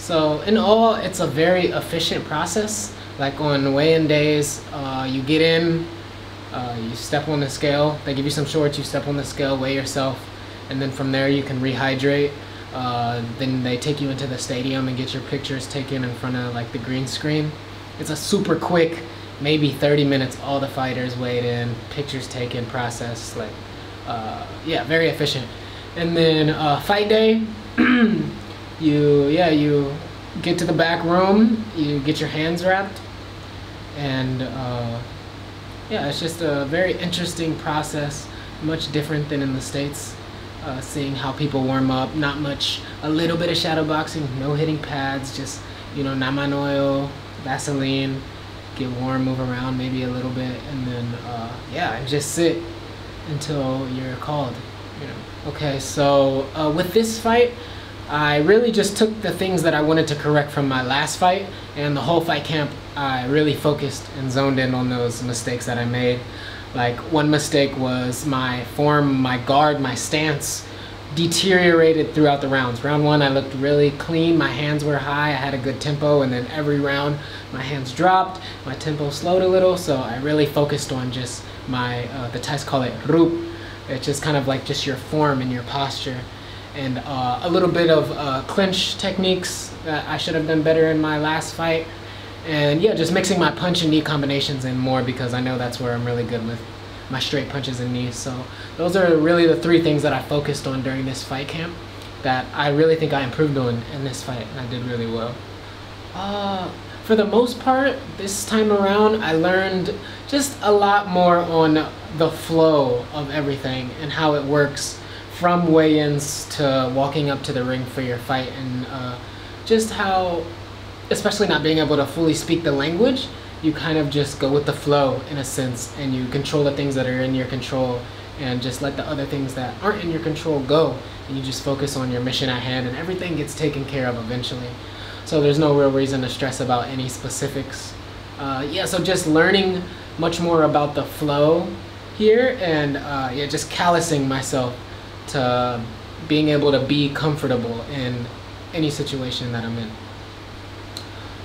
So in all, it's a very efficient process. Like on weigh-in days, you get in, you step on the scale, they give you some shorts, you step on the scale, weigh yourself, and then from there you can rehydrate. Then they take you into the stadium and get your pictures taken in front of like the green screen. It's a super quick, maybe 30 minutes, all the fighters weighed in, pictures taken, process, like, yeah, very efficient. And then fight day, you get to the back room, you get your hands wrapped, and yeah, it's just a very interesting process, much different than in the States. Seeing how people warm up, not much, a little bit of shadow boxing, no hitting pads, just, you know, Naman oil, Vaseline, get warm, move around maybe a little bit, and then yeah, and just sit until you're called, you know. Okay, so with this fight, I really just took the things that I wanted to correct from my last fight, and the whole fight camp I really focused and zoned in on those mistakes that I made. Like, one mistake was my form, my guard, my stance deteriorated throughout the rounds. Round one, I looked really clean, my hands were high, I had a good tempo, and then every round my hands dropped, my tempo slowed a little, so I really focused on just my, the Thais call it rup. It's just kind of like just your form and your posture. And a little bit of clinch techniques that I should have done better in my last fight. And yeah, just mixing my punch and knee combinations in more, because I know that's where I'm really good with my straight punches and knees. So those are really the three things that I focused on during this fight camp that I really think I improved on in this fight, and I did really well. For the most part, this time around, I learned just a lot more on the flow of everything and how it works, from weigh-ins to walking up to the ring for your fight, and just how, especially not being able to fully speak the language, you kind of just go with the flow in a sense, and you control the things that are in your control and just let the other things that aren't in your control go, and you just focus on your mission at hand, and everything gets taken care of eventually. So there's no real reason to stress about any specifics. Yeah, so just learning much more about the flow here, and yeah, just callousing myself to being able to be comfortable in any situation that I'm in.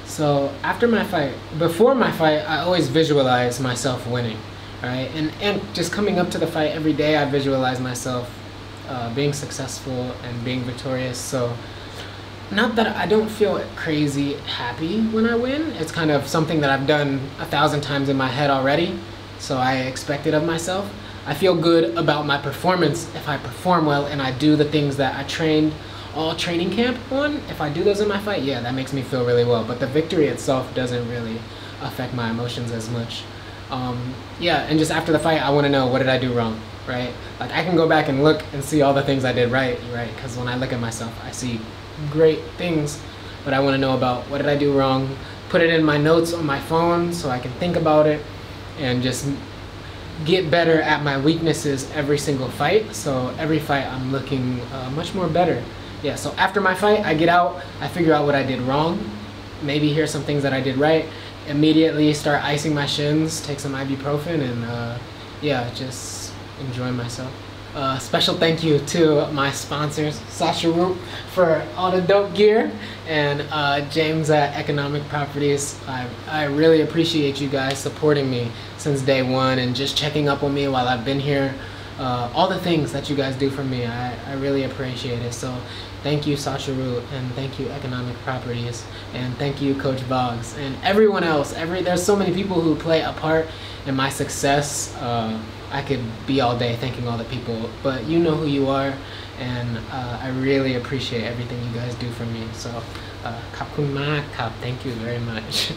So after my fight, before my fight, I always visualize myself winning, right? And just coming up to the fight every day, I visualize myself being successful and being victorious. So not that I don't feel crazy happy when I win. It's kind of something that I've done 1,000 times in my head already, so I expect it of myself. I feel good about my performance if I perform well and I do the things that I trained all training camp on. If I do those in my fight, yeah, that makes me feel really well. But the victory itself doesn't really affect my emotions as much. Yeah, and just after the fight, I want to know, what did I do wrong, right? Like, I can go back and look and see all the things I did right? Because when I look at myself, I see great things, but I want to know about what did I do wrong, put it in my notes on my phone so I can think about it, and just get better at my weaknesses every single fight. So every fight I'm looking much more better. Yeah, so after my fight, I get out, I figure out what I did wrong, maybe here's some things that I did right, immediately start icing my shins, take some ibuprofen, and yeah, just enjoy myself. Special thank you to my sponsors, Sasha Roop for all the dope gear, and James at Economic Properties. I really appreciate you guys supporting me since day one and just checking up on me while I've been here. All the things that you guys do for me, I really appreciate it. So thank you, Sasha Root, and thank you, Economic Properties, and thank you, Coach Boggs, and everyone else. There's so many people who play a part in my success. I could be all day thanking all the people, but you know who you are, and I really appreciate everything you guys do for me. So, khap khun mak, khap, thank you very much.